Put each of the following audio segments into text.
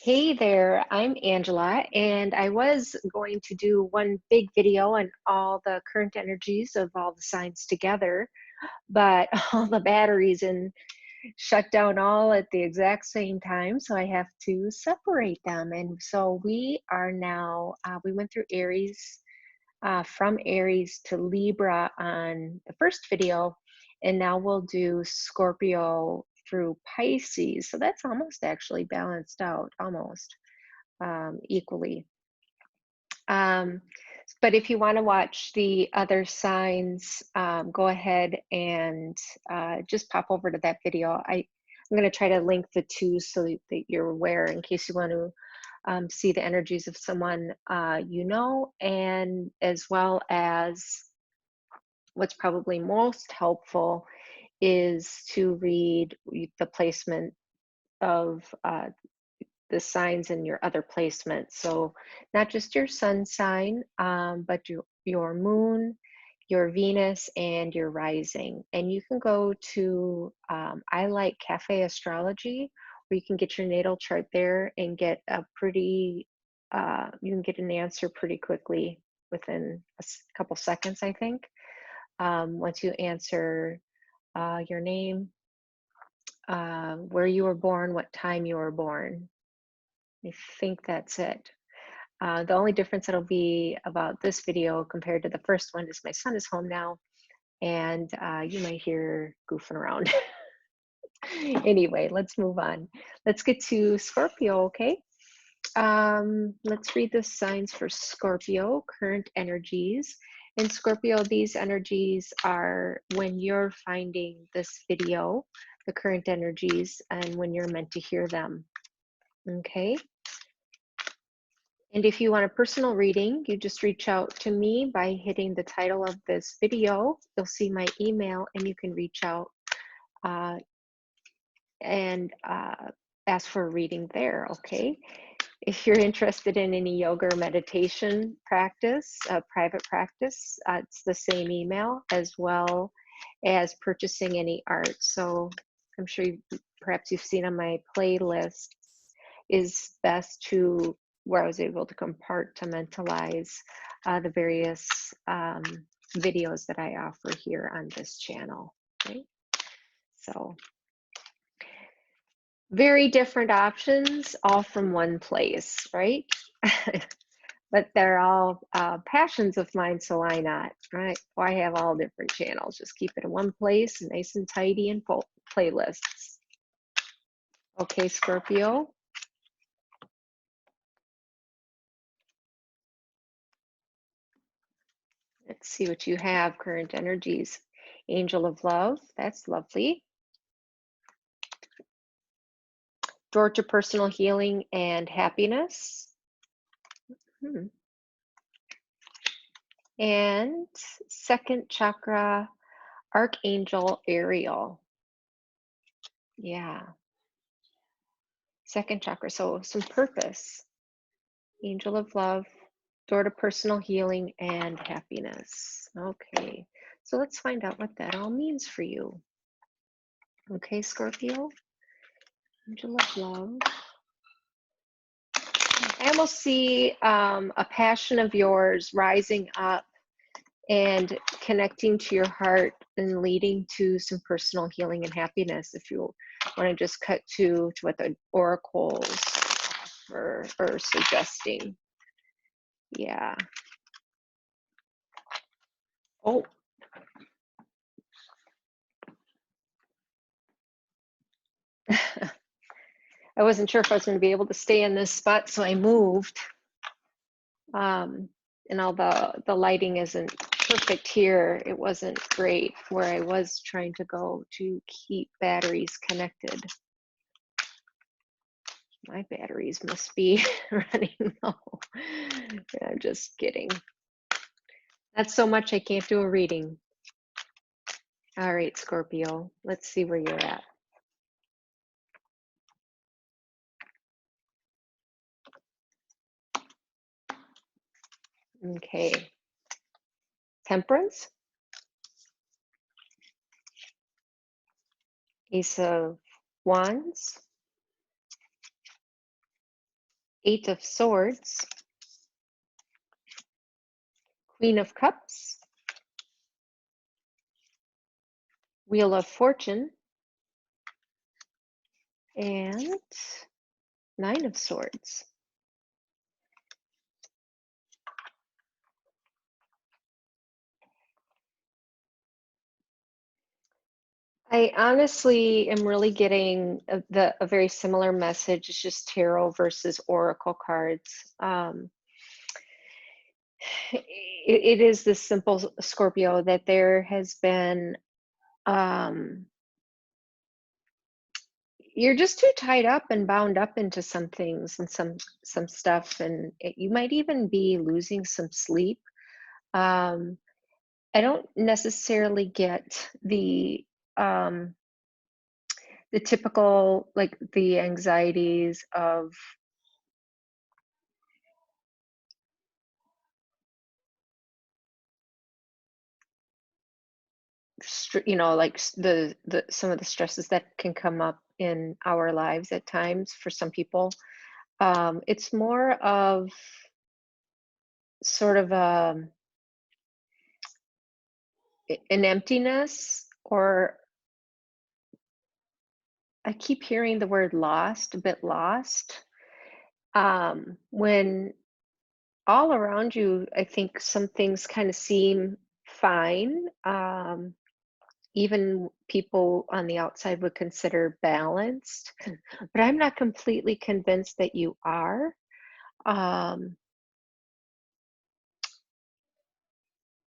Hey there, I'm Angela, and I was going to do one big video on all the current energies of all the signs together, but all the batteries and shut down all at the exact same time, so I have to separate them. And so we are now, we went through Aries, from Aries to Libra on the first video, and now we'll do Scorpio through Pisces. So that's almost actually balanced out, almost equally. Um, but if you want to watch the other signs, go ahead and just pop over to that video. I'm going to try to link the two so that you're aware in case you want to see the energies of someone you know, and as well as what's probably most helpful is to read the placement of the signs in your other placements. So not just your sun sign, but your moon, your Venus, and your rising. And you can go to I Like Cafe Astrology, where you can get your natal chart there and get a pretty, you can get an answer pretty quickly within a couple seconds, I think. Once you answer your name, where you were born, what time you were born. I think that's it. The only difference that'll be about this video compared to the first one is my son is home now, and you might hear goofing around. Anyway, let's move on. Let's get to Scorpio, okay? Let's read the signs for Scorpio, current energies. In Scorpio, these energies are when you're finding this video, the current energies, and when you're meant to hear them, okay? And if you want a personal reading, you just reach out to me by hitting the title of this video. You'll see my email and you can reach out and ask for a reading there, okay? If you're interested in any yoga or meditation practice, private practice, it's the same email, as well as purchasing any art. So I'm sure perhaps you've seen on my playlist is best to where I was able to compartmentalize the various videos that I offer here on this channel. Okay, so very different options, all from one place, right? But they're all passions of mine, so why not, right? Why have all different channels? Just keep it in one place, nice and tidy and full playlists. Okay, Scorpio. Let's see what you have, current energies. Angel of Love, that's lovely. Door to personal healing and happiness. And second chakra, Archangel Ariel. Yeah. Second chakra, so some purpose. Angel of Love, door to personal healing and happiness. Okay, so let's find out what that all means for you. Okay, Scorpio. Angel of Love. I almost see a passion of yours rising up and connecting to your heart and leading to some personal healing and happiness. If you want to just cut to what the oracles are suggesting. Yeah. Oh. I wasn't sure if I was going to be able to stay in this spot, so I moved. And although the lighting isn't perfect here, it wasn't great where I was trying to go to keep batteries connected. My batteries must be running low. I'm just kidding. That's so much I can't do a reading. All right, Scorpio, let's see where you're at. Okay. Temperance. Ace of Wands. Eight of Swords, Queen of Cups, Wheel of Fortune, and Nine of Swords. I honestly am really getting a very similar message. It's just tarot versus oracle cards. It is this simple, Scorpio, that there has been, um, you're just too tied up and bound up into some things and some stuff, and you might even be losing some sleep. Um, I don't necessarily get um, the typical, like, the anxieties of like the some of the stresses that can come up in our lives at times for some people. It's more of sort of an emptiness, or I keep hearing the word lost, a bit lost. When all around you, I think some things kind of seem fine. Even people on the outside would consider balanced, but I'm not completely convinced that you are. Um,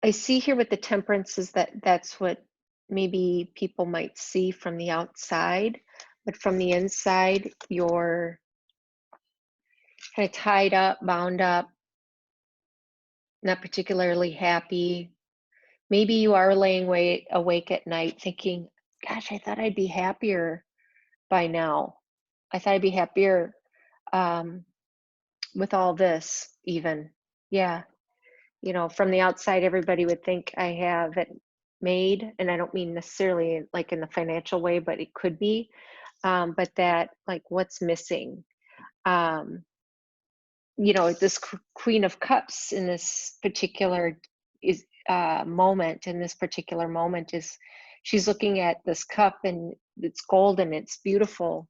I see here with the temperances that that's what maybe people might see from the outside, but from the inside, you're kind of tied up, bound up, not particularly happy. Maybe you are laying awake at night thinking, gosh, I thought I'd be happier by now. I thought I'd be happier um, with all this, even. Yeah. From the outside, everybody would think I have it made, and I don't mean necessarily like in the financial way, but it could be. But that, like, what's missing? Um, this Queen of Cups in this particular is moment. In this particular moment, is she's looking at this cup, and it's golden, it's beautiful,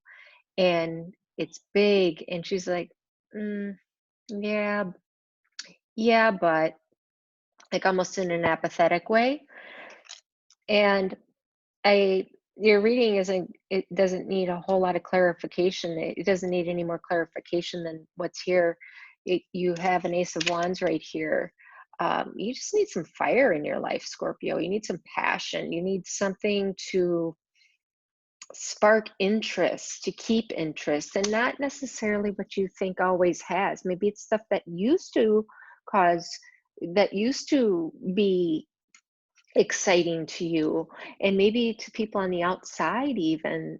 and it's big, and she's like, yeah, yeah, but, like, almost in an apathetic way. And I your reading isn't it doesn't need a whole lot of clarification. It doesn't need any more clarification than what's here. You have an Ace of Wands right here. You just need some fire in your life, Scorpio. You need some passion. You need something to spark interest, to keep interest, and not necessarily what you think always has. Maybe it's stuff that cause used to be exciting to you, and maybe to people on the outside even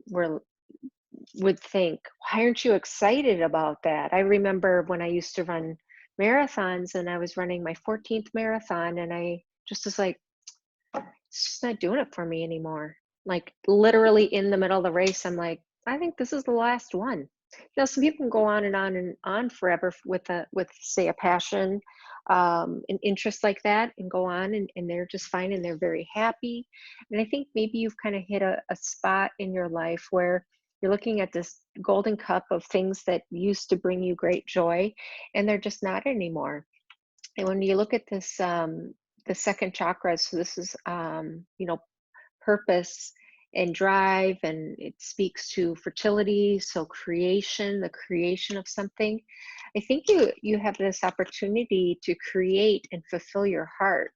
would think, why aren't you excited about that? I remember when I used to run marathons, and I was running my 14th marathon, and I just was like, it's just not doing it for me anymore. Like, literally in the middle of the race, I'm like, I think this is the last one. Some people can go on and on and on forever with say a passion, an interest like that, and go on, and they're just fine, and they're very happy. And I think maybe you've kind of hit a spot in your life where you're looking at this golden cup of things that used to bring you great joy, and they're just not anymore. And when you look at this, the second chakra, so this is, purpose and drive, and it speaks to fertility, so creation, the creation of something. I think you have this opportunity to create and fulfill your heart,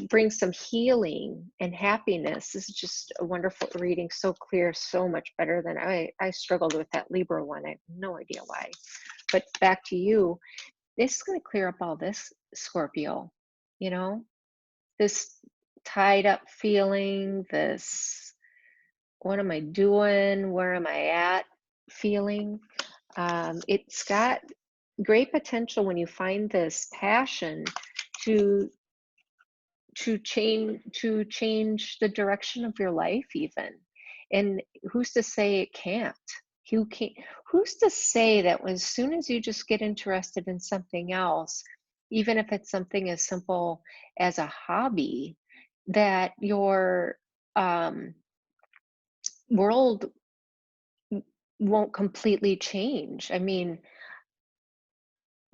bring some healing and happiness. This is just a wonderful reading, so clear, so much better than I struggled with that Libra one. I have no idea why. But back to you, this is going to clear up all this, Scorpio. You know, this tied up feeling, this what am I doing? Where am I at feeling? It's got great potential when you find this passion to change the direction of your life even. And who's to say it can't? You can't, who's to say that as soon as you just get interested in something else, even if it's something as simple as a hobby, that your world won't completely change. I mean,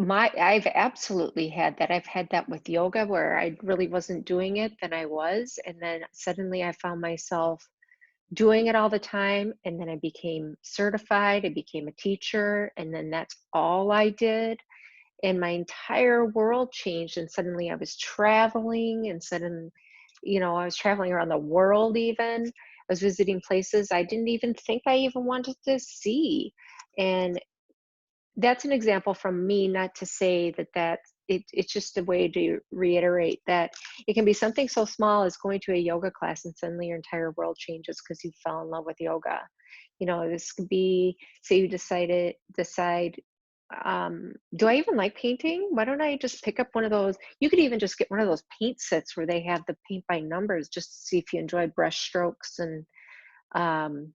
I've absolutely had that. I've had that with yoga where I really wasn't doing it, then I was, and then suddenly I found myself doing it all the time, and then I became certified, I became a teacher, and then that's all I did, and my entire world changed, and suddenly I was traveling, and sudden, I was traveling around the world even. I was visiting places I didn't even think I even wanted to see, and that's an example from me, not to say that it's just a way to reiterate that it can be something so small as going to a yoga class and suddenly your entire world changes because you fell in love with yoga. This could be, say you decide, do I even like painting? Why don't I just pick up one of those? You could even just get one of those paint sets where they have the paint by numbers just to see if you enjoy brush strokes, and um,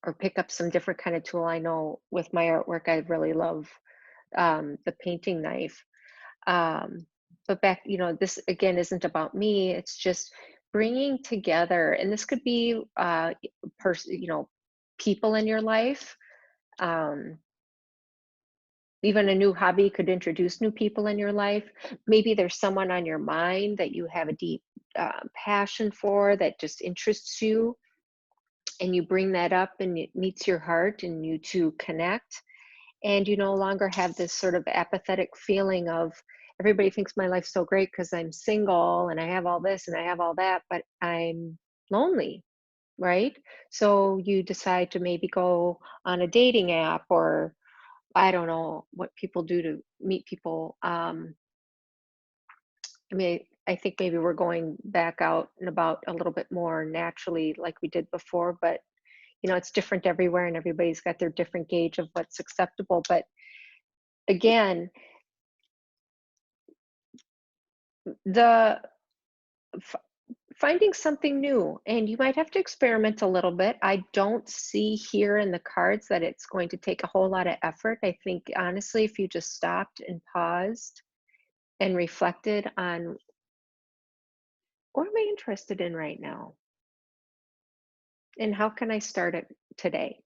or pick up some different kind of tool. I know with my artwork, I really love the painting knife. Um, but back, this again isn't about me. It's just bringing together, and this could be people in your life. Um, Even a new hobby could introduce new people in your life. Maybe there's someone on your mind that you have a deep passion for that just interests you, and you bring that up and it meets your heart and you two connect, and you no longer have this sort of apathetic feeling of everybody thinks my life's so great because I'm single and I have all this and I have all that, but I'm lonely, right? So you decide to maybe go on a dating app, or I don't know what people do to meet people. I mean, I think maybe we're going back out and about a little bit more naturally like we did before, but it's different everywhere and everybody's got their different gauge of what's acceptable. But again, the f- finding something new, and you might have to experiment a little bit. I don't see here in the cards that it's going to take a whole lot of effort. I think honestly, if you just stopped and paused and reflected on what am I interested in right now, and how can I start it today?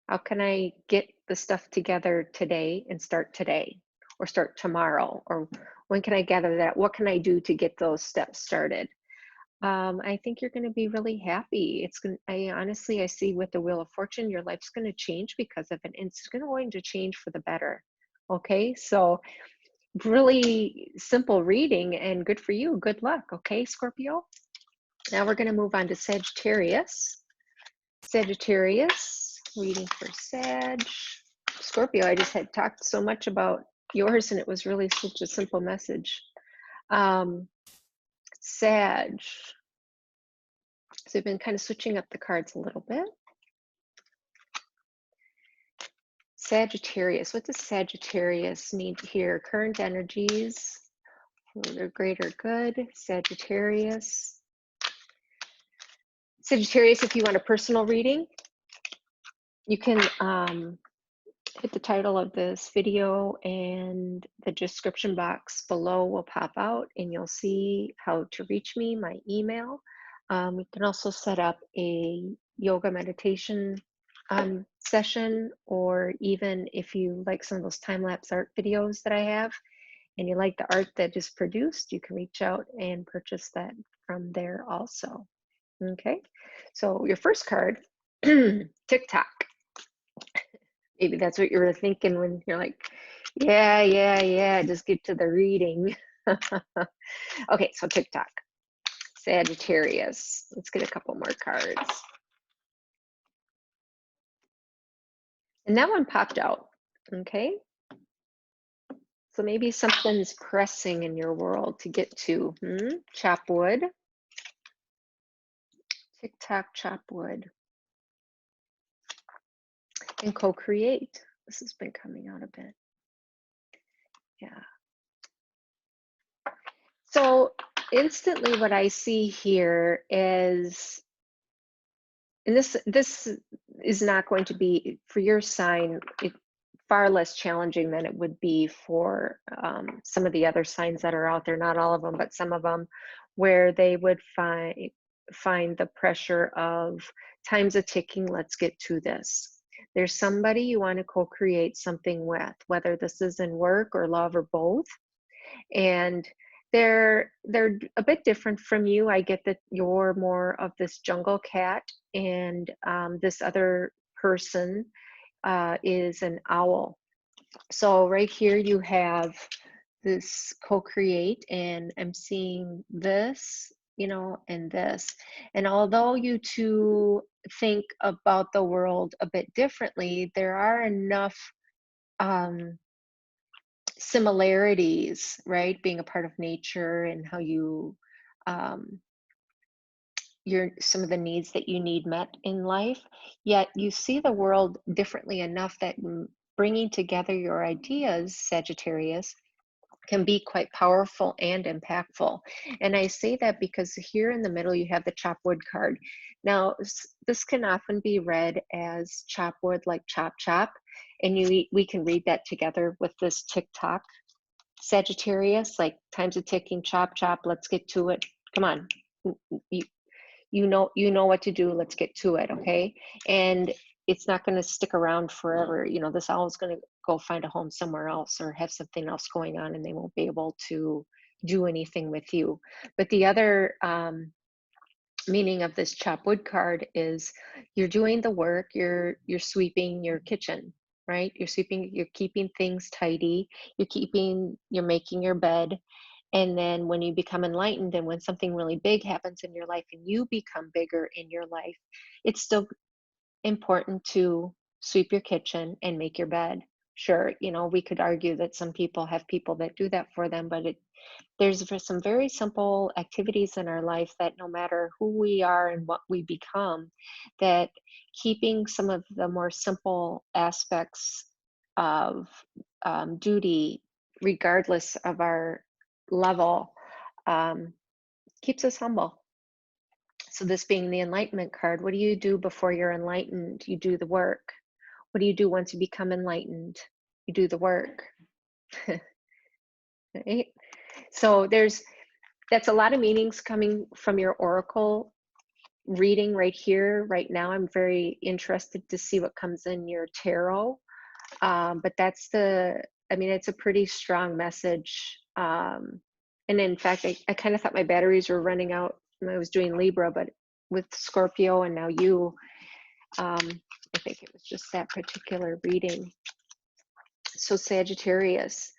How can I get the stuff together today and start today, or start tomorrow? Or when can I gather that? What can I do to get those steps started? I think you're going to be really happy. I honestly, I see with the Wheel of Fortune, your life's going to change because of it. And it's going to change for the better. Okay. So, really simple reading and good for you. Good luck. Okay, Scorpio. Now we're going to move on to Sagittarius. Sagittarius, reading for Sag. Scorpio, I just had talked so much about yours and it was really such a simple message. Sag. So I've been kind of switching up the cards a little bit. Sagittarius, what does Sagittarius mean here? Current energies for their greater good. Sagittarius. Sagittarius, if you want a personal reading, you can hit the title of this video and the description box below will pop out and you'll see how to reach me, my email. We can also set up a yoga meditation session, or even if you like some of those time-lapse art videos that I have and you like the art that is produced, you can reach out and purchase that from there also. Okay, so your first card, TikTok. Maybe that's what you were thinking when you're like, yeah, just get to the reading. Okay, so TikTok, Sagittarius. Let's get a couple more cards. And that one popped out, okay? So maybe something's pressing in your world to get to. Chop wood. TikTok, chop wood. And co-create. This has been coming out a bit. Yeah. So instantly what I see here is and this is not going to be for your sign, far less challenging than it would be for some of the other signs that are out there, not all of them, but some of them, where they would find the pressure of time's a ticking, let's get to this. There's somebody you want to co-create something with, whether this is in work or love or both. And they're a bit different from you. I get that you're more of this jungle cat, and this other person is an owl. So right here you have this co-create, and I'm seeing this, you know, and this. And although you two think about the world a bit differently, there are enough similarities, right? Being a part of nature and how you um, some of the needs that you need met in life, yet you see the world differently enough that bringing together your ideas, Sagittarius, can be quite powerful and impactful. And I say that because here in the middle you have the chop wood card. Now this can often be read as chop wood, like chop chop, and we can read that together with this TikTok Sagittarius, like time's a ticking, chop chop, let's get to it. Come on, you know what to do, let's get to it. Okay. And it's not going to stick around forever. You know, this owl's going to go find a home somewhere else or have something else going on, and they won't be able to do anything with you. But the other meaning of this chop wood card is you're doing the work, you're sweeping your kitchen, right? You're sweeping, you're keeping things tidy, you're making your bed. And then when you become enlightened, and when something really big happens in your life and you become bigger in your life, it's still important to sweep your kitchen and make your bed. Sure, you know, we could argue that some people have people that do that for them, but there's some very simple activities in our life that no matter who we are and what we become, that keeping some of the more simple aspects of duty, regardless of our level, keeps us humble. So this being the enlightenment card, what do you do before you're enlightened? You do the work. What do you do once you become enlightened? You do the work. Right? So that's a lot of meanings coming from your oracle reading right here, right now. I'm very interested to see what comes in your tarot. But it's a pretty strong message. And in fact, I kind of thought my batteries were running out when I was doing Libra, but with Scorpio and now you, I think it was just that particular reading. So Sagittarius,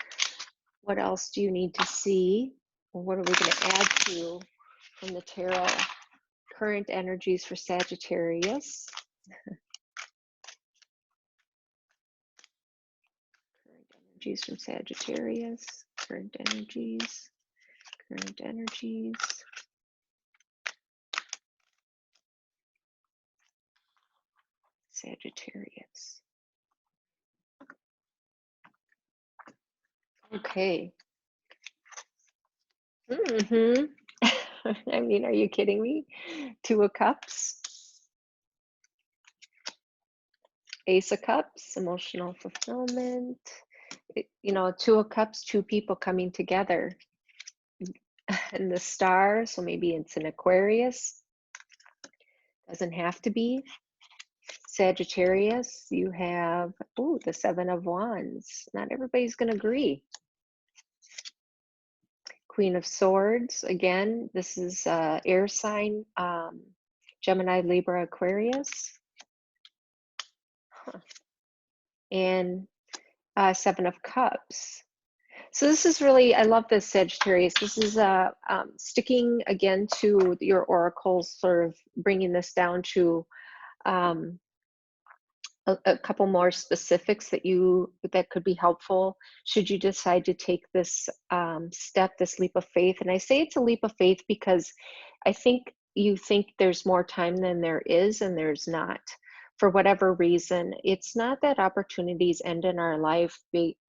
what else do you need to see? What are we going to add to from the tarot? Current energies for Sagittarius. Current energies from Sagittarius. Current energies. Current energies. Sagittarius. Okay. I mean, are you kidding me? Two of Cups. Ace of Cups, emotional fulfillment. Two of Cups, two people coming together. And the Star, so maybe it's an Aquarius. Doesn't have to be. Sagittarius, you have, the Seven of Wands. Not everybody's going to agree. Queen of Swords, again, this is air sign, Gemini, Libra, Aquarius. And Seven of Cups. So this is really, I love this, Sagittarius. This is sticking again to your oracles, sort of bringing this down to a couple more specifics that could be helpful should you decide to take this step, this leap of faith. And I say it's a leap of faith because I think you think there's more time than there is, and there's not. For whatever reason, it's not that opportunities end in our life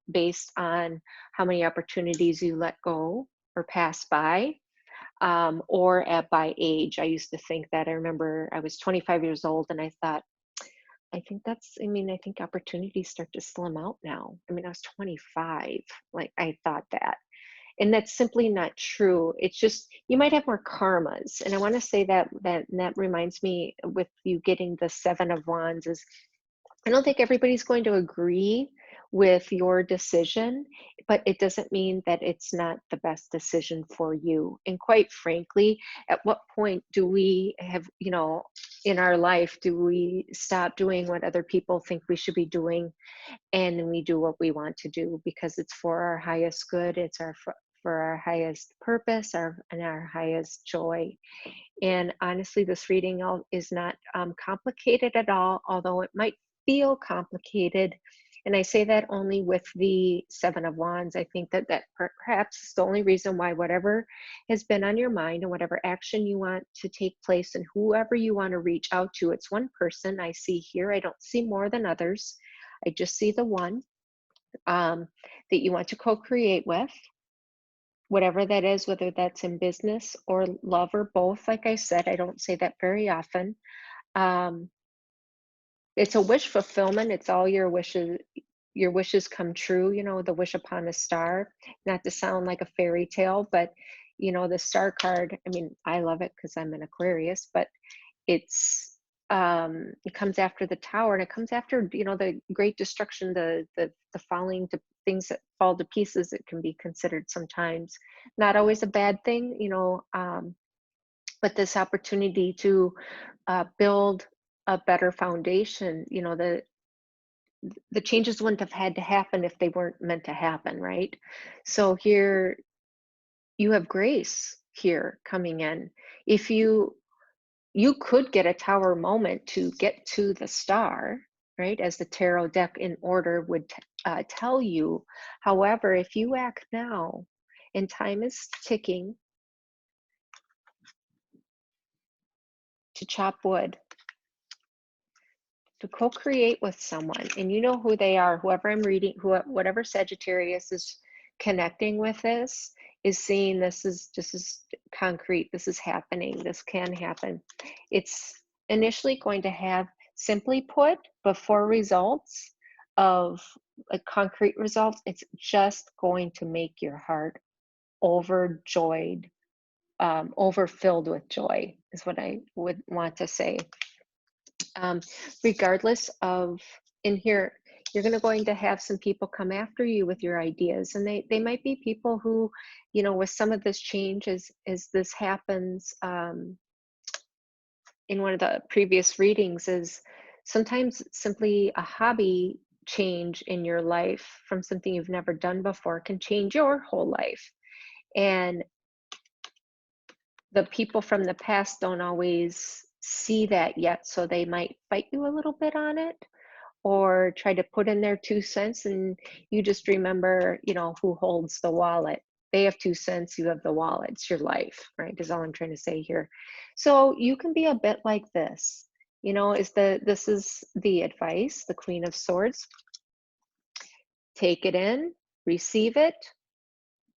based on how many opportunities you let go or pass by. or by age. I used to think that. I remember I was 25 years old and I thought, I think opportunities start to slim out now. I mean, I was 25. Like, I thought that. And that's simply not true. It's just you might have more karmas. And I want to say that reminds me with you getting the 7 of Wands is I don't think everybody's going to agree with your decision, but it doesn't mean that it's not the best decision for you. And quite frankly, at what point do we have, in our life, do we stop doing what other people think we should be doing and then we do what we want to do because it's for our highest good, it's for our highest purpose, and our highest joy. And honestly, this reading is not complicated at all, although it might feel complicated. And I say that only with the 7 of Wands. I think that perhaps is the only reason why whatever has been on your mind and whatever action you want to take place and whoever you want to reach out to, it's one person I see here. I don't see more than others. I just see the one that you want to co-create with, whatever that is, whether that's in business or love or both. Like I said, I don't say that very often. It's a wish fulfillment. It's all your wishes come true, the wish upon a star. Not to sound like a fairy tale, but the star card, I mean, I love it because I'm an Aquarius, but it comes after the tower, and it comes after the great destruction, the falling to things that fall to pieces. It can be considered sometimes not always a bad thing, but this opportunity to build a better foundation. The changes wouldn't have had to happen if they weren't meant to happen, right? So here you have grace here coming in. If you could get a tower moment to get to the star, right? As the tarot deck in order would tell you. However, if you act now and time is ticking to chop wood, to co-create with someone, and you know who they are, whoever I'm reading, whatever Sagittarius is connecting with this is seeing this is concrete, this is happening, this can happen. It's initially going to have, simply put, before results of concrete results, it's just going to make your heart overjoyed, overfilled with joy is what I would want to say. Regardless of, in here, you're going to have some people come after you with your ideas, and they might be people who, with some of this change as this happens, in one of the previous readings, is sometimes simply a hobby change in your life from something you've never done before can change your whole life. And the people from the past don't always see that yet, so they might fight you a little bit on it or try to put in their 2 cents, and you just remember, who holds the wallet. They have 2 cents, you have the wallet. It's your life, right? Is all I'm trying to say here. So you can be a bit like this, this is the advice, the Queen of Swords. Take it in, receive it,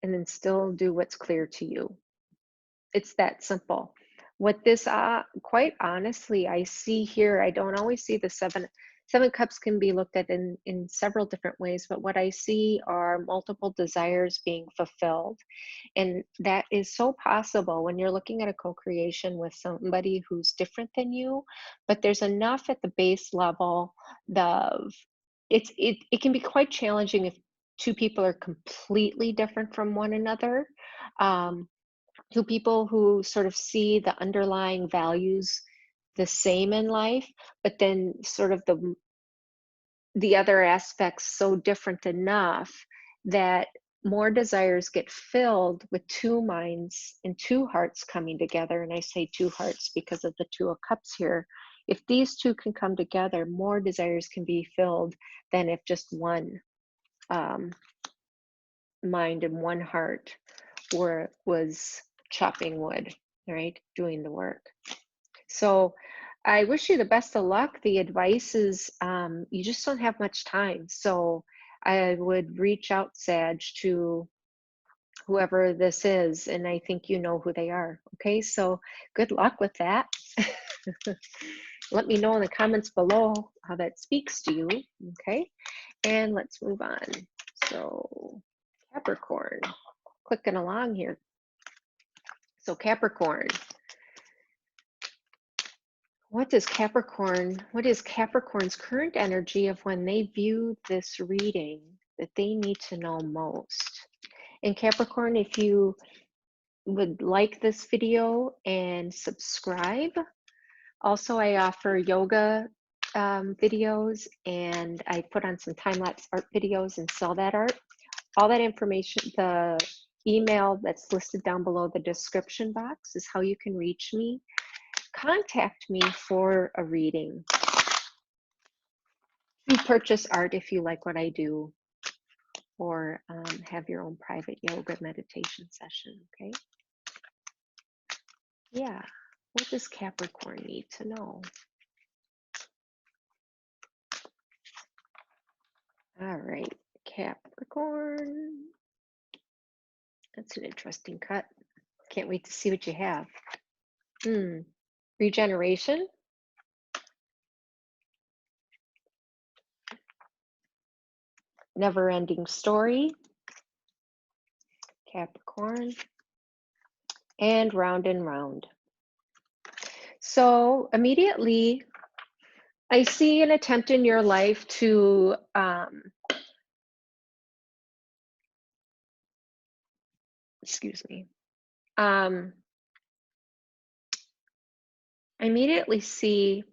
and then still do what's clear to you. It's that simple. What this, quite honestly, I see here, I don't always see the seven cups can be looked at in several different ways, but what I see are multiple desires being fulfilled. And that is so possible when you're looking at a co-creation with somebody who's different than you, but there's enough at the base level. It can be quite challenging if two people are completely different from one another. Two people who sort of see the underlying values the same in life, but then sort of the other aspects so different enough that more desires get filled with two minds and two hearts coming together. And I say two hearts because of the 2 of Cups here. If these two can come together, more desires can be filled than if just one mind and one heart was chopping wood, right? Doing the work. So I wish you the best of luck. The advice is you just don't have much time. So I would reach out, Sag, to whoever this is, and I think you know who they are. Okay, so good luck with that. Let me know in the comments below how that speaks to you. Okay, and let's move on. So Capricorn, clicking along here. So Capricorn, what is Capricorn's current energy of when they view this reading that they need to know most? And Capricorn, if you would like this video and subscribe. Also, I offer yoga videos, and I put on some time-lapse art videos and sell that art. All that information, the email that's listed down below the description box is how you can reach me. Contact me for a reading. You purchase art if you like what I do, or have your own private yoga meditation session, okay? Yeah, what does Capricorn need to know? All right, Capricorn. That's an interesting cut. Can't wait to see what you have. Regeneration. Never-ending story. Capricorn. And round and round. So immediately, I see an attempt in your life to excuse me. I immediately see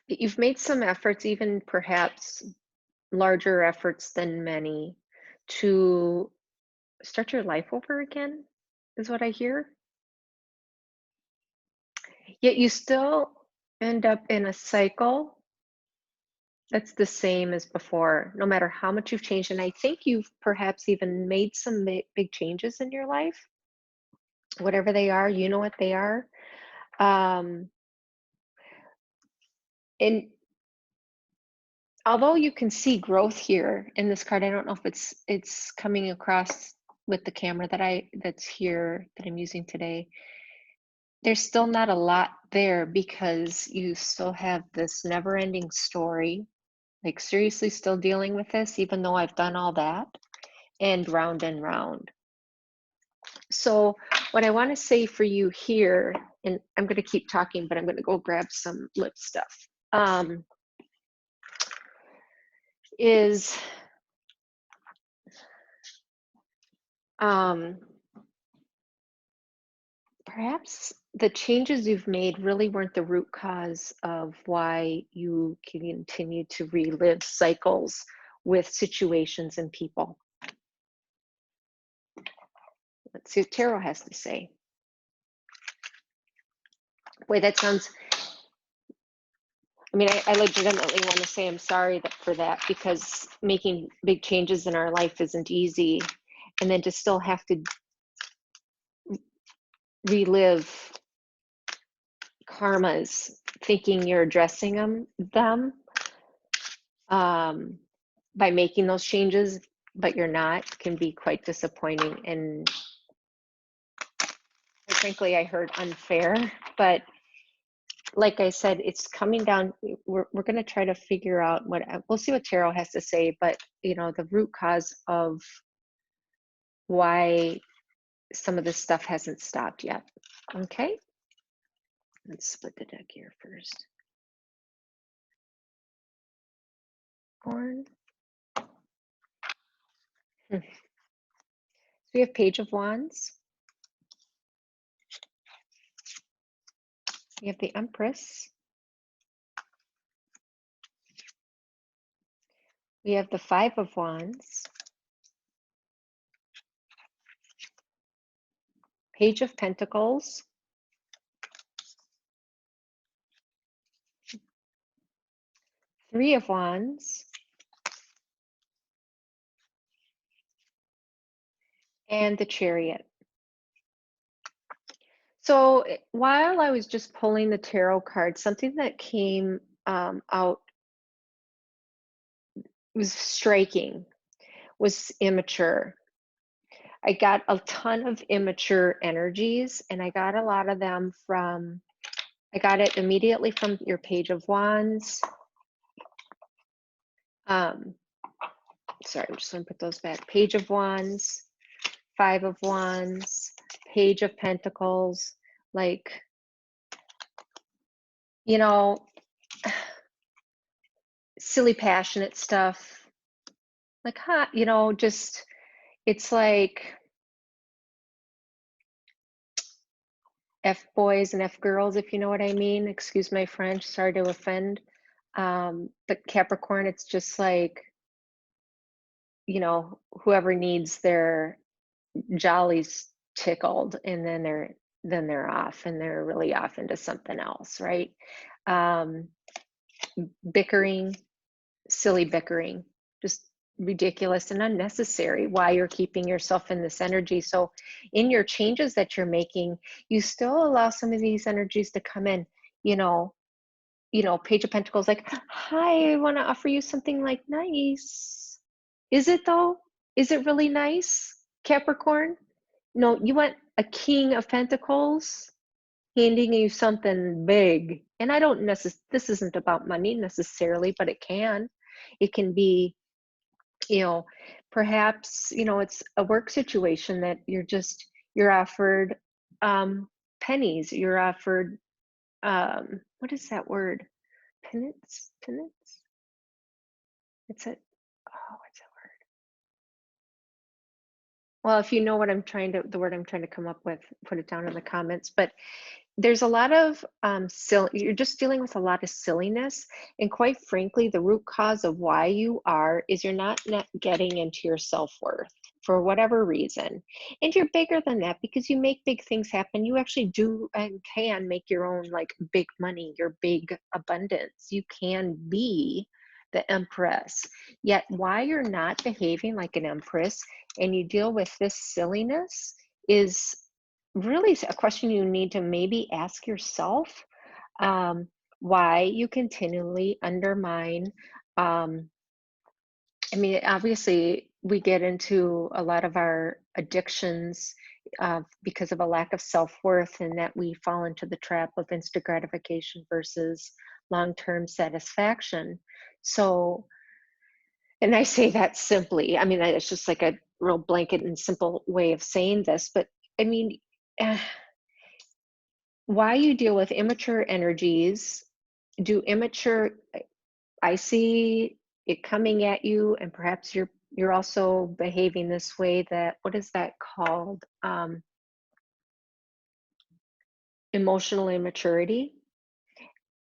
that you've made some efforts, even perhaps larger efforts than many, to start your life over again, is what I hear. Yet you still end up in a cycle that's the same as before, no matter how much you've changed. And I think you've perhaps even made some big changes in your life, whatever they are, you know what they are. And although you can see growth here in this card, I don't know if it's coming across with the camera that's here that I'm using today. There's still not a lot there because you still have this never-ending story, like seriously still dealing with this, even though I've done all that, and round and round. So what I want to say for you here, and I'm going to keep talking, but I'm going to go grab some lip stuff, is perhaps the changes you've made really weren't the root cause of why you can continue to relive cycles with situations and people. Let's see what Tarot has to say. Boy, that sounds, I mean, I legitimately want to say I'm sorry for that, because making big changes in our life isn't easy. And then to still have to relive karmas, thinking you're addressing them by making those changes, but you're not, can be quite disappointing. And frankly, I heard unfair, but like I said, it's coming down. We're going to try to figure out we'll see what Tarot has to say, but you know, the root cause of why some of this stuff hasn't stopped yet. Okay, let's split the deck here first. So we have Page of Wands. We have the Empress. We have the Five of Wands. Page of Pentacles. Three of Wands. And the Chariot. So while I was just pulling the tarot card, something that came out was striking, was immature. I got a ton of immature energies, and I got a lot of them from I got it immediately from your Page of Wands. Um, sorry, I'm just gonna put those back. Page of Wands, Five of Wands, Page of Pentacles, like, you know, silly, passionate stuff. Like, huh, just it's like F boys and F girls, if you know what I mean. Excuse my French, sorry to offend. But Capricorn, it's just like, whoever needs their jollies tickled, and then they're off, and they're really off into something else, right? Um, Bickering, silly bickering, just ridiculous and unnecessary. Why you're keeping yourself in this energy. So in your changes that you're making, you still allow some of these energies to come in. you know Page of Pentacles, like, hi, I want to offer you something, like, nice. Is it though? Is it really nice, Capricorn? No, you want a King of Pentacles handing you something big. And I don't this isn't about money necessarily, but it can be, you know, perhaps, it's a work situation that you're offered pennies, you're offered what is that word? Penance? It's a what's that word? Well, if you know what the word I'm trying to come up with, put it down in the comments. But there's a lot of you're just dealing with a lot of silliness, and quite frankly, the root cause of why you are is you're not getting into your self-worth for whatever reason. And you're bigger than that because you make big things happen. You actually do and can make your own, like, big money, your big abundance. You can be the empress. Yet why you're not behaving like an empress and you deal with this silliness is really a question you need to maybe ask yourself. um, why you continually undermine. um, I mean, obviously, we get into a lot of our addictions because of a lack of self-worth, and that we fall into the trap of instant gratification versus long-term satisfaction. So, and I say that simply, I mean, it's just like a real blanket and simple way of saying this, but I mean, eh, why you deal with immature energies, do immature I see it coming at you, and perhaps you're also behaving this way. That, what is that called? Emotional immaturity.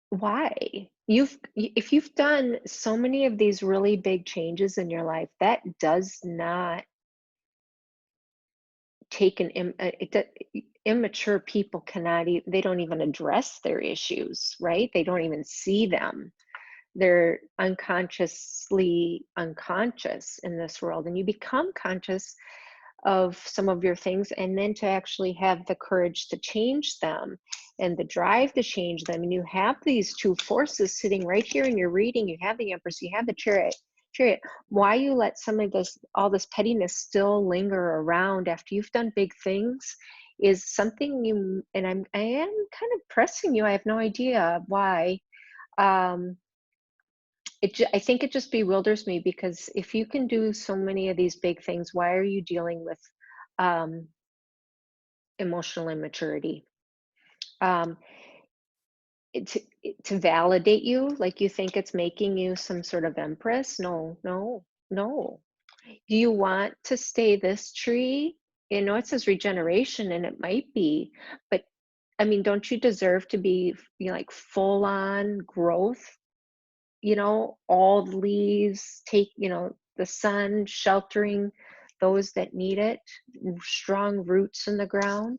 Why? If you've done so many of these really big changes in your life, that does not take immature people cannot they don't even address their issues, right? They don't even see them. They're unconsciously unconscious in this world, and you become conscious of some of your things, and then to actually have the courage to change them and the drive to change them. And you have these two forces sitting right here in your reading. You have the Empress, you have the Chariot. Why you let some of this, all this pettiness, still linger around after you've done big things is something and I am kind of pressing you. I have no idea why. um I think it just bewilders me, because if you can do so many of these big things, why are you dealing with um, emotional immaturity? Um, to validate you, like, you think it's making you some sort of empress? No, no, no. Do you want to stay this tree? It says regeneration, and it might be, but I mean, don't you deserve to be, like, full on growth? All the leaves take, the sun sheltering those that need it, strong roots in the ground.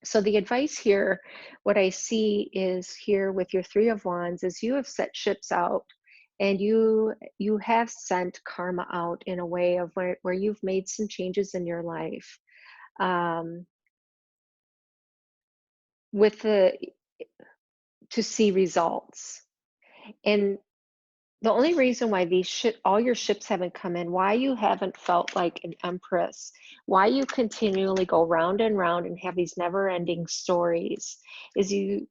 So the advice here, what I see is here with your Three of Wands, is you have set ships out, and you have sent karma out in a way of where you've made some changes in your life, um, with the to see results. And The only reason why all your ships haven't come in, why you haven't felt like an empress, why you continually go round and round and have these never-ending stories, is you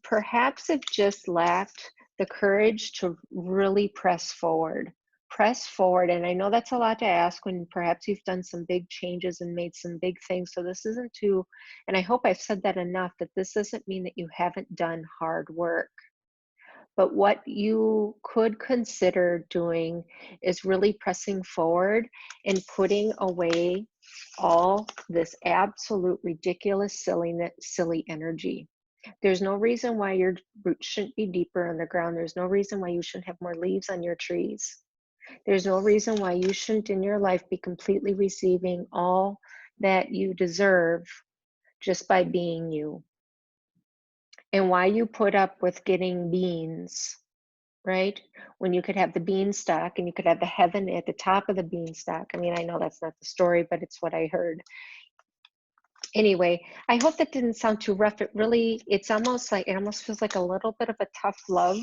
perhaps have just lacked the courage to really press forward. Press forward, and I know that's a lot to ask when perhaps you've done some big changes and made some big things. So this isn't too, and I hope I've said that enough, that this doesn't mean that you haven't done hard work. But what you could consider doing is really pressing forward and putting away all this absolute ridiculous silly energy. There's no reason why your roots shouldn't be deeper underground. There's no reason why you shouldn't have more leaves on your trees. There's no reason why you shouldn't in your life be completely receiving all that you deserve just by being you. And why you put up with getting beans, right? When you could have the beanstalk and you could have the heaven at the top of the beanstalk. I mean, I know that's not the story, but it's what I heard. Anyway, I hope that didn't sound too rough. It's almost like, it almost feels like a little bit of a tough love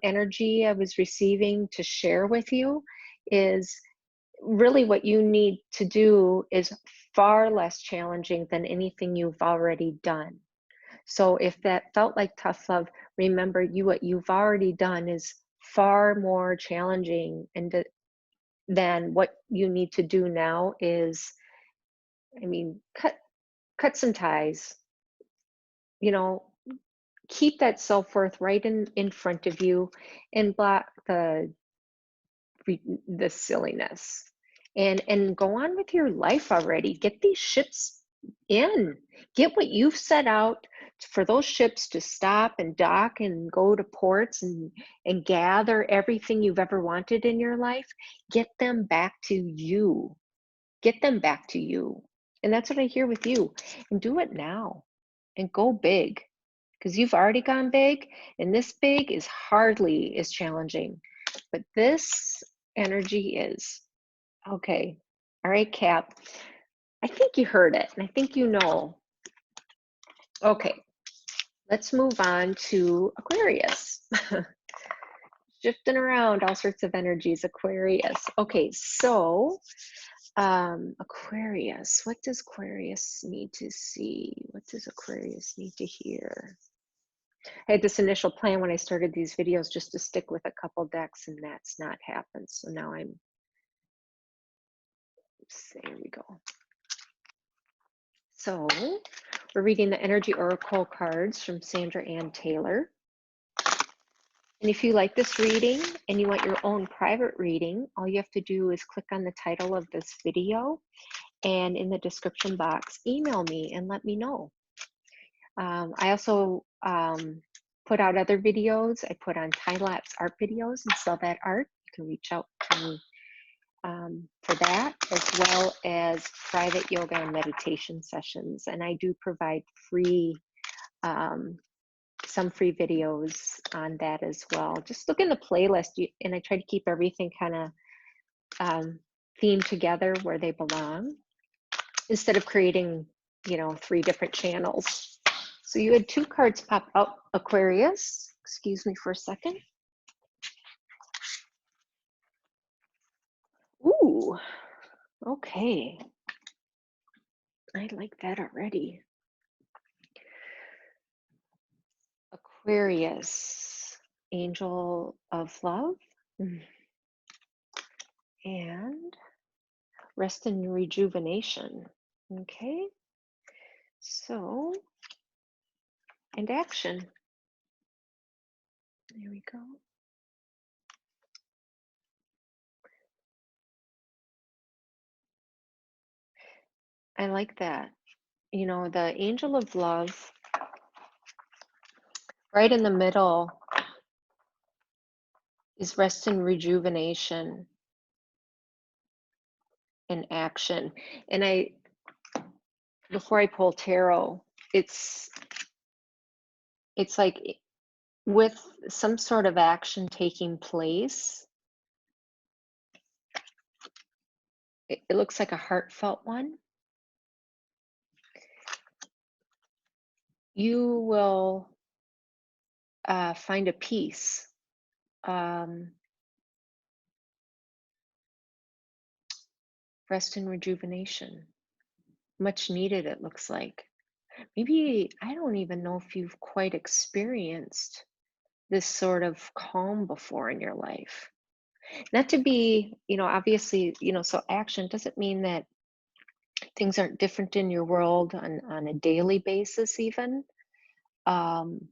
energy I was receiving to share with you. Is really what you need to do is far less challenging than anything you've already done. So if that felt like tough love, remember what you've already done is far more challenging than what you need to do now is, I mean, cut some ties, you know, keep that self-worth right in front of you and block the silliness and go on with your life already. Get these ships in. Get what you've set out for those ships to stop and dock and go to ports and gather everything you've ever wanted in your life. Get them back to you. Get them back to you. And that's what I hear with you. And do it now and go big, because you've already gone big, and this big is hardly as challenging. But this energy is. Okay. All right, Cap. I think you heard it, and I think you know. Okay, let's move on to Aquarius. Shifting around all sorts of energies, Aquarius. Okay, so Aquarius, what does Aquarius need to see? What does Aquarius need to hear? I had this initial plan when I started these videos just to stick with a couple decks, and that's not happened. So now there we go. So we're reading the Energy Oracle cards from Sandra Ann Taylor. And if you like this reading and you want your own private reading, all you have to do is click on the title of this video, and in the description box, email me and let me know. I also put out other videos. I put on time-lapse art videos and sell that art. You can reach out to me for that, as well as private yoga and meditation sessions. And I do provide some free videos on that as well. Just look in the playlist, and I try to keep everything kind of themed together where they belong, instead of creating, 3 different channels. So you had 2 cards pop up, Aquarius. Excuse me for a second. Ooh, okay. I like that already. Aquarius, Angel of Love, and Rest and Rejuvenation. Okay, so, and action. There we go. I like that. The Angel of Love, right in the middle, is Rest and Rejuvenation and action. And before I pull tarot, it's like with some sort of action taking place. It looks like a heartfelt one. You will find a peace rest and rejuvenation. Much needed, it looks like. Maybe, I don't even know if you've quite experienced this sort of calm before in your life. Not to be, obviously, so action doesn't mean that things aren't different in your world on a daily basis, even. Um,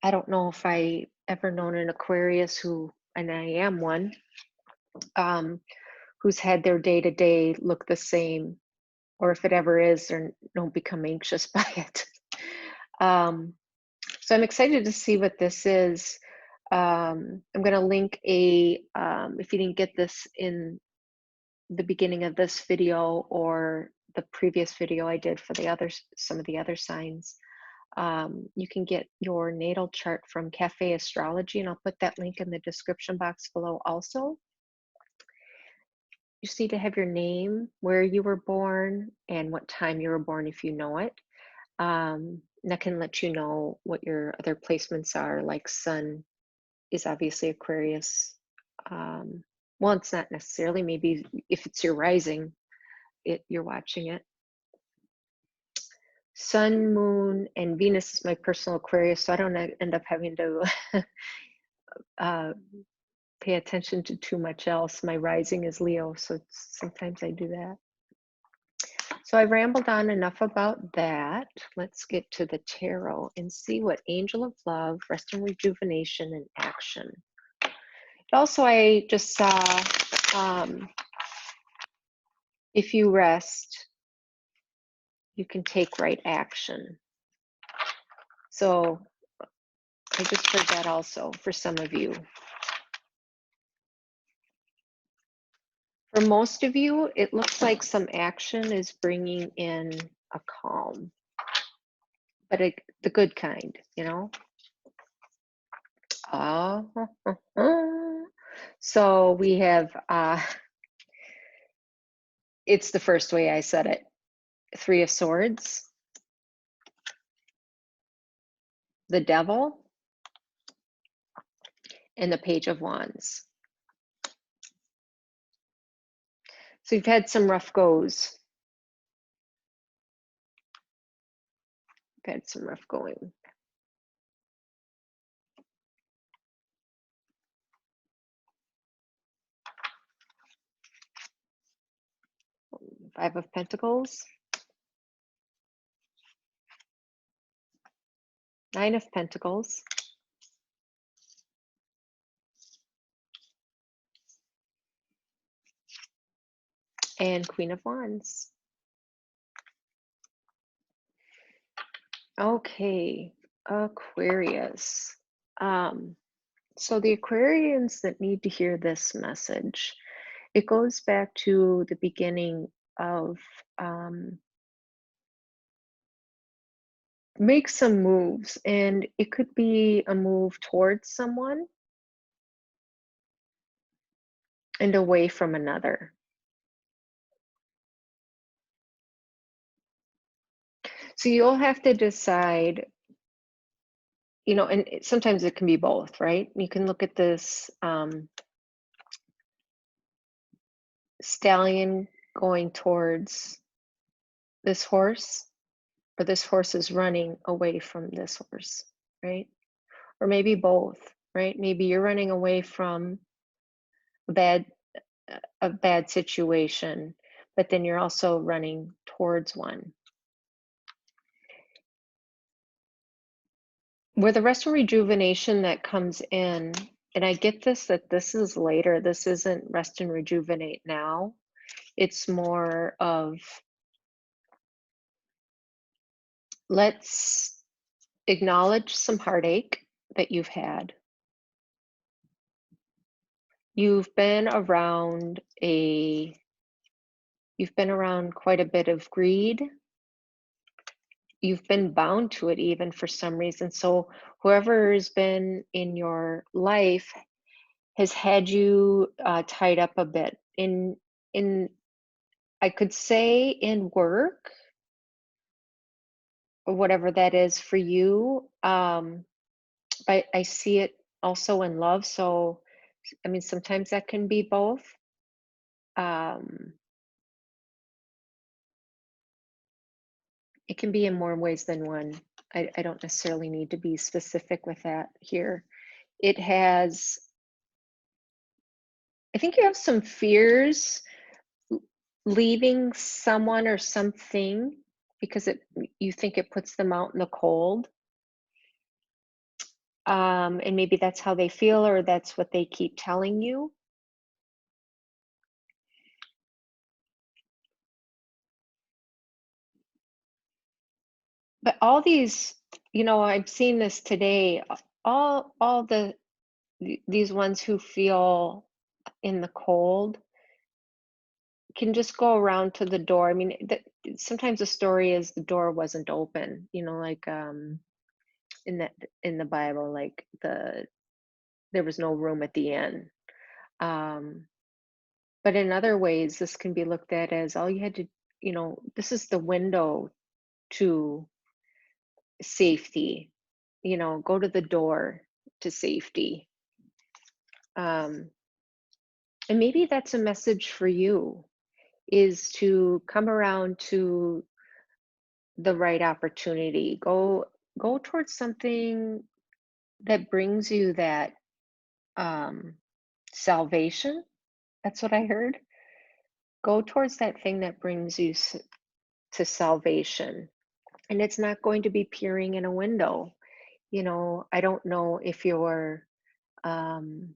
I don't know if I ever known an Aquarius who, and I am one, um, who's had their day to day look the same, or if it ever is, or don't become anxious by it. Um, so I'm excited to see what this is. I'm going to link if you didn't get this in the beginning of this video or the previous video I did for some of the other signs, you can get your natal chart from Cafe Astrology, and I'll put that link in the description box below also. You just need to have your name, where you were born, and what time you were born if you know it. That can let you know what your other placements are, like Sun is obviously Aquarius. Well, it's not necessarily, maybe if it's your rising, you're watching it. Sun, Moon, and Venus is my personal Aquarius, so I don't end up having to pay attention to too much else. My rising is Leo, so sometimes I do that. So I rambled on enough about that. Let's get to the tarot and see what Angel of Love, Rest and Rejuvenation, and Action. Also, I just saw if you rest, you can take right action. So I just heard that also for some of you. For most of you, it looks like some action is bringing in a calm, but the good kind, So we have, it's the first way I said it. Three of Swords, the Devil, and the Page of Wands. So you've had some rough goes. You've had some rough going. Five of Pentacles, Nine of Pentacles, and Queen of Wands. Okay, Aquarius. So the Aquarians that need to hear this message, it goes back to the beginning of make some moves, and it could be a move towards someone and away from another. So you'll have to decide, and sometimes it can be both, right? You can look at this stallion going towards this horse, or this horse is running away from this horse, right? Or maybe both, right? Maybe you're running away from a bad situation, but then you're also running towards one. Where the rest and rejuvenation that comes in, and I get that this is later, this isn't rest and rejuvenate now. It's more of, let's acknowledge some heartache that you've had. You've been around quite a bit of greed. You've been bound to it even for some reason. So whoever has been in your life has had you tied up a bit in I could say in work, or whatever that is for you. I see it also in love. So, I mean, sometimes that can be both. Um, it can be in more ways than one. I don't necessarily need to be specific with that here. It has, I think you have some fears leaving someone or something because you think it puts them out in the cold. And maybe that's how they feel, or that's what they keep telling you. But all these, I've seen this today. All these ones who feel in the cold can just go around to the door. I mean, sometimes the story is the door wasn't open. Like in the Bible, like there was no room at the inn. Um, but in other ways, this can be looked at as all you had to, this is the window to safety. Go to the door to safety. Um, and maybe that's a message for you, is to come around to the right opportunity. Go towards something that brings you that um, salvation. That's what I heard. Go towards that thing that brings you to salvation. And it's not going to be peering in a window. I don't know if you're um,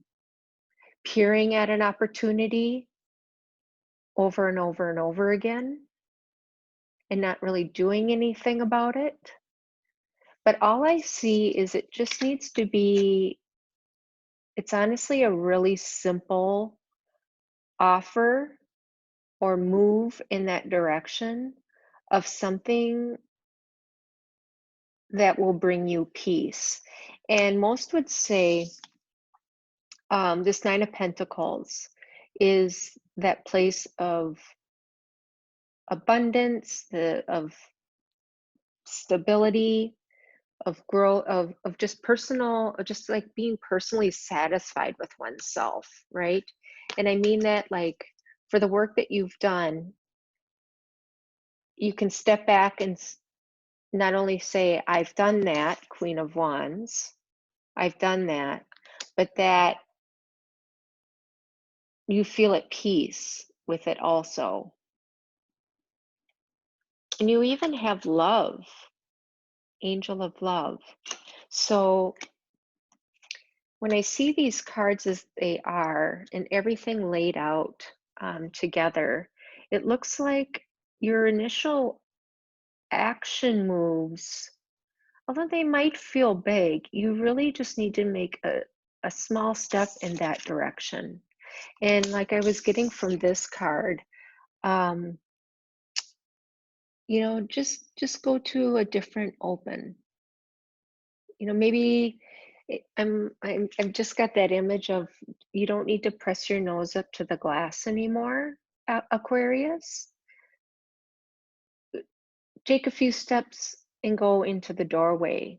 peering at an opportunity over and over and over again and not really doing anything about it. But all I see is it just needs to be, it's honestly a really simple offer or move in that direction of something that will bring you peace. And most would say this Nine of Pentacles is that place of abundance, of stability, of growth, of just personal, just like being personally satisfied with oneself, right? And I mean that, like, for the work that you've done, you can step back and not only say, I've done that, Queen of Wands, I've done that, but that you feel at peace with it also. And you even have love, angel of love. So when I see these cards as they are and everything laid out together, it looks like your initial action moves, although they might feel big, you really just need to make a small step in that direction. And like I was getting from this card, um, just go to a different open. Maybe I've just got that image of, you don't need to press your nose up to the glass anymore, Aquarius. Take a few steps and go into the doorway.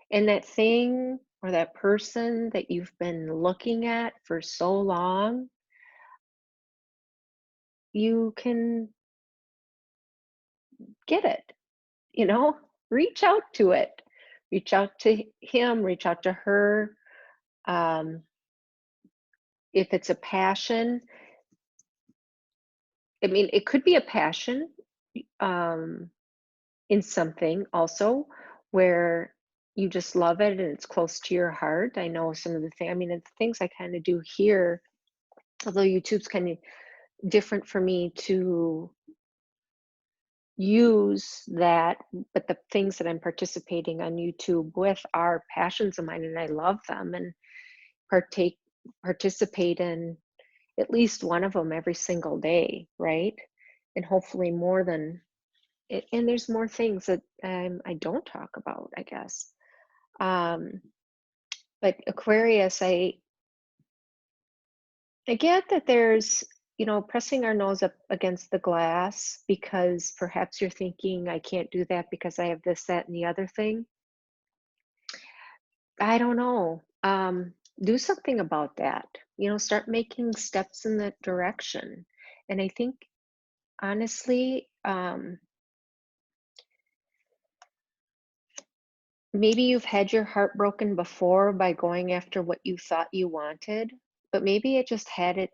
And that thing or that person that you've been looking at for so long, you can get it, you know? Reach out to it. Reach out to him, reach out to her. Um, if it's a passion, I mean, it could be a passion um, in something also where you just love it and it's close to your heart. I know some of the things, I mean, the things I kind of do here, although YouTube's kind of different for me to use that, but the things that I'm participating on YouTube with are passions of mine and I love them and partake participate in at least one of them every single day, right? And hopefully more than and there's more things that I don't talk about, I guess. Um, but Aquarius, I get that there's, pressing our nose up against the glass because perhaps you're thinking, I can't do that because I have this, that, and the other thing. I don't know. do something about that. Start making steps in that direction. And I think, honestly, maybe you've had your heart broken before by going after what you thought you wanted, but maybe it just had its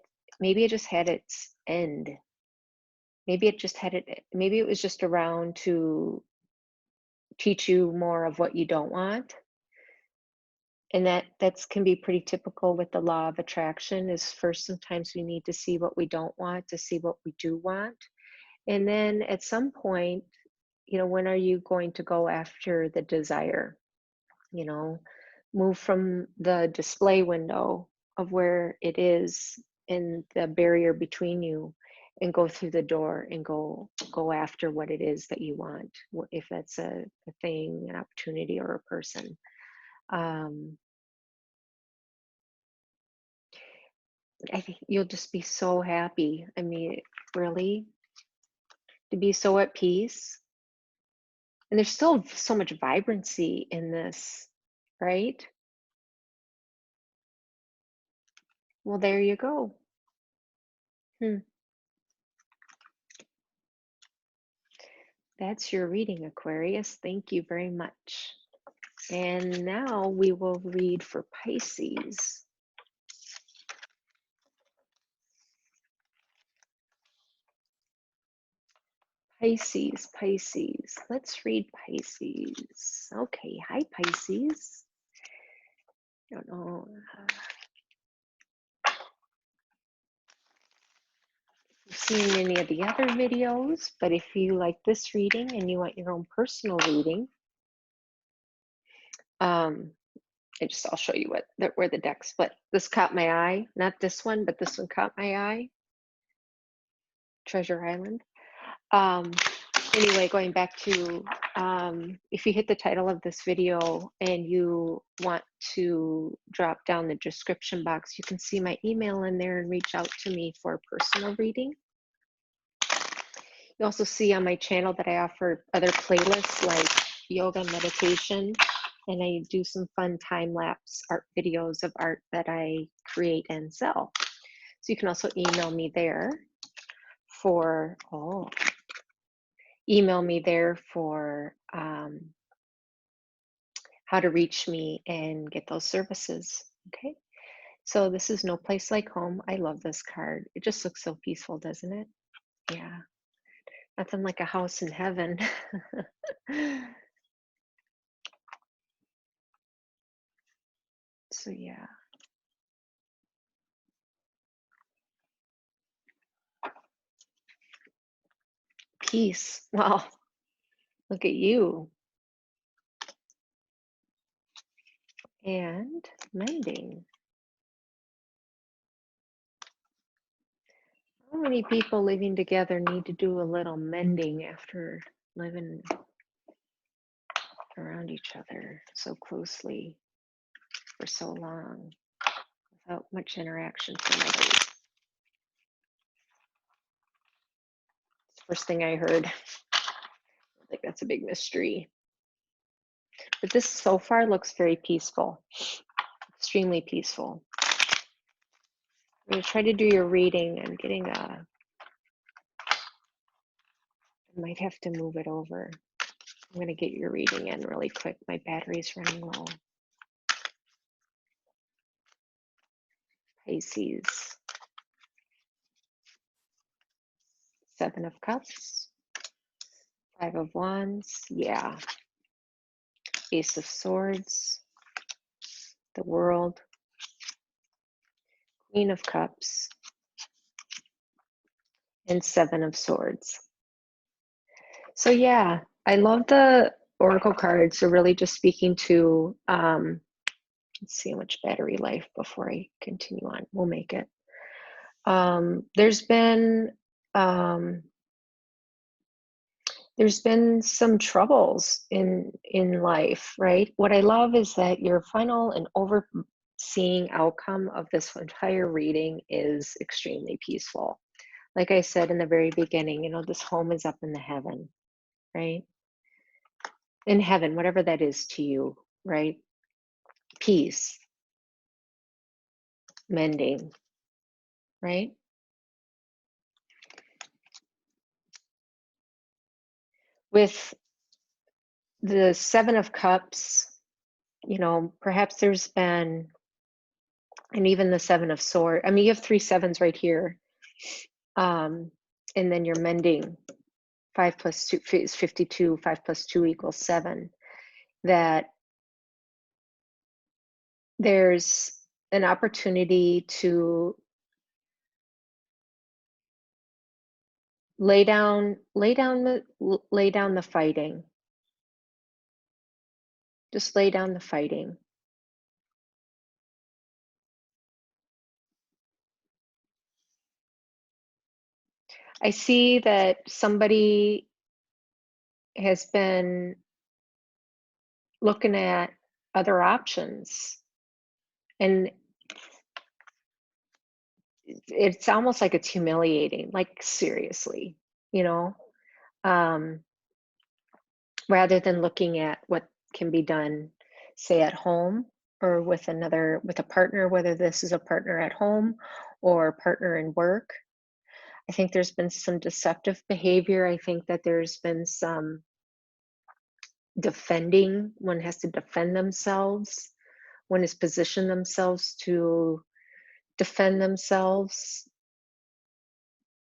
end. Maybe it was just around to teach you more of what you don't want. And that's can be pretty typical with the law of attraction. Is first, sometimes we need to see what we don't want to see what we do want. And then at some point, when are you going to go after the desire? you know Move from the display window of where it is in the barrier between you, and go through the door and go after what it is that you want, if that's a thing, an opportunity, or a person. um, I think you'll just be so happy. I mean, really, to be so at peace. And there's still so much vibrancy in this, right? Well, there you go. Hmm. That's your reading, Aquarius. Thank you very much. And now we will read for Pisces. Pisces. Let's read Pisces. Okay, hi Pisces. I don't know if you've seen any of the other videos, but if you like this reading and you want your own personal reading, I'll show you where the deck split. This caught my eye, not this one, but this one caught my eye. Treasure Island. Anyway, going back to, if you hit the title of this video and you want to drop down the description box, you can see my email in there and reach out to me for a personal reading. You also see on my channel that I offer other playlists like yoga and meditation, and I do some fun time-lapse art videos of art that I create and sell. So you can also email me there for how to reach me and get those services. Okay, so this is No Place Like Home. I love this card. It just looks so peaceful, doesn't it? Yeah, nothing like a house in heaven. So yeah, peace. Well, look at you. And mending. How many people living together need to do a little mending after living around each other so closely for so long without much interaction from others? It's the first thing I heard. I think that's a big mystery. But this so far looks very peaceful, extremely peaceful. I'm going to try to do your reading. I'm getting I might have to move it over. I'm going to get your reading in really quick. My battery's running low. Pisces. 7 of Cups. 5 of Wands. Yeah. Ace of Swords. The World. Queen of Cups. And 7 of Swords. So yeah, I love the Oracle cards. They're really just speaking to, let's see how much battery life before I continue on. We'll make it. There's been some troubles in life, right? What I love is that your final and overseeing outcome of this entire reading is extremely peaceful. Like I said in the very beginning, this home is up in the heaven, right? In heaven, whatever that is to you, right? Peace. mending, right? With the Seven of Cups, you know, perhaps there's been, and even the Seven of Swords. I mean, you have three sevens right here. And then you're mending. 5 plus 2 is 52. 5 plus 2 equals 7. That there's an opportunity to lay down the fighting. Just lay down the fighting. I see that somebody has been looking at other options, and it's almost like it's humiliating, like seriously, you know, um, rather than looking at what can be done, say at home or with a partner, whether this is a partner at home or a partner in work. I think there's been some deceptive behavior. I think that there's been some defending. One has to defend themselves. One has positioned themselves to defend themselves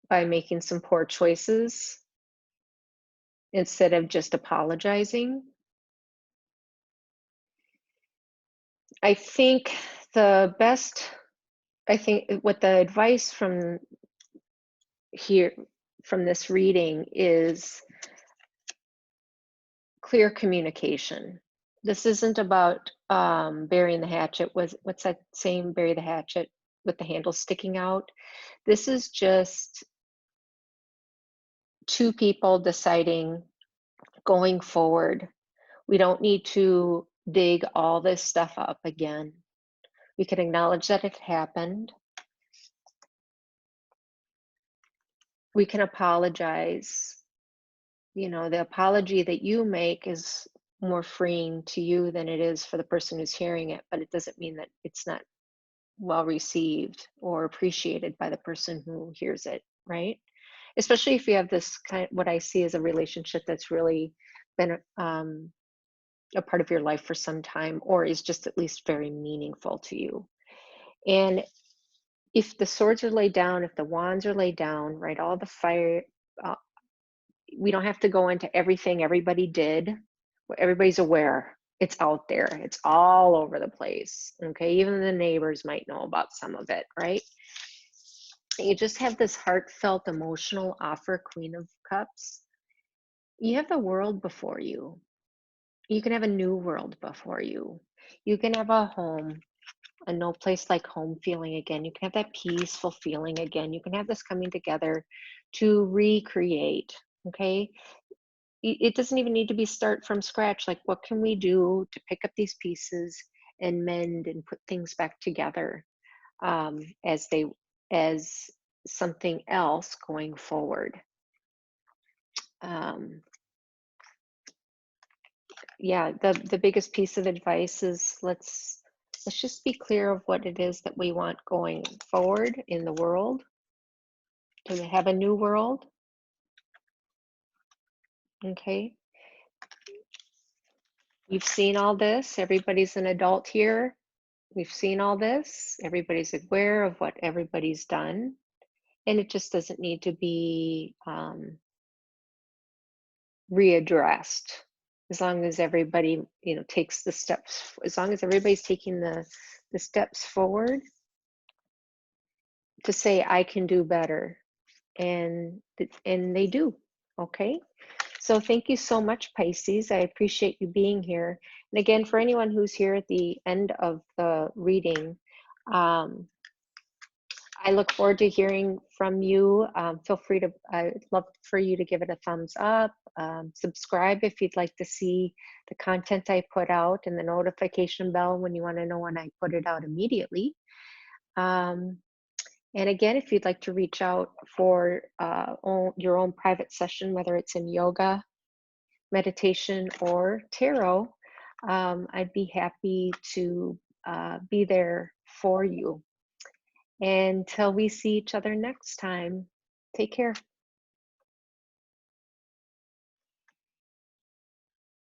by making some poor choices instead of just apologizing. I think the best, I think what the advice from here, from this reading, is clear communication. This isn't about burying the hatchet. What's that saying? Bury the hatchet with the handle sticking out. This is just two people deciding going forward. We don't need to dig all this stuff up again. We can acknowledge that it happened. We can apologize. You know, the apology that you make is more freeing to you than it is for the person who's hearing it, but it doesn't mean that it's not well received or appreciated by the person who hears it, right? Especially if you have this kind, what I see as a relationship that's really been a part of your life for some time, or is just at least very meaningful to you. And if the swords are laid down, if the wands are laid down, right, all the fire, uh, we don't have to go into everything everybody did. Everybody's aware. It's out there. It's all over the place. Okay. Even the neighbors might know about some of it, right? You just have this heartfelt emotional offer, Queen of Cups. You have the world before you. You can have a new world before you. You can have a home, a no place like home feeling again. You can have that peaceful feeling again. You can have this coming together to recreate. Okay. It doesn't even need to be start from scratch. Like, what can we do to pick up these pieces and mend and put things back together as something else going forward? Um, yeah, the biggest piece of advice is let's just be clear of what it is that we want going forward in the world, to have a new world. Okay. You've seen all this. Everybody's an adult here. We've seen all this. Everybody's aware of what everybody's done. And it just doesn't need to be readdressed. As long as everybody, you know, takes the steps, as long as everybody's taking the steps forward to say, I can do better. And they do. Okay. So thank you so much, Pisces. I appreciate you being here. And again, for anyone who's here at the end of the reading, I look forward to hearing from you. Feel free to, I'd love for you to give it a thumbs up, subscribe if you'd like to see the content I put out, and the notification bell when you want to know when I put it out immediately. And again, if you'd like to reach out for your own private session, whether it's in yoga, meditation, or tarot, I'd be happy to be there for you. Until we see each other next time, take care.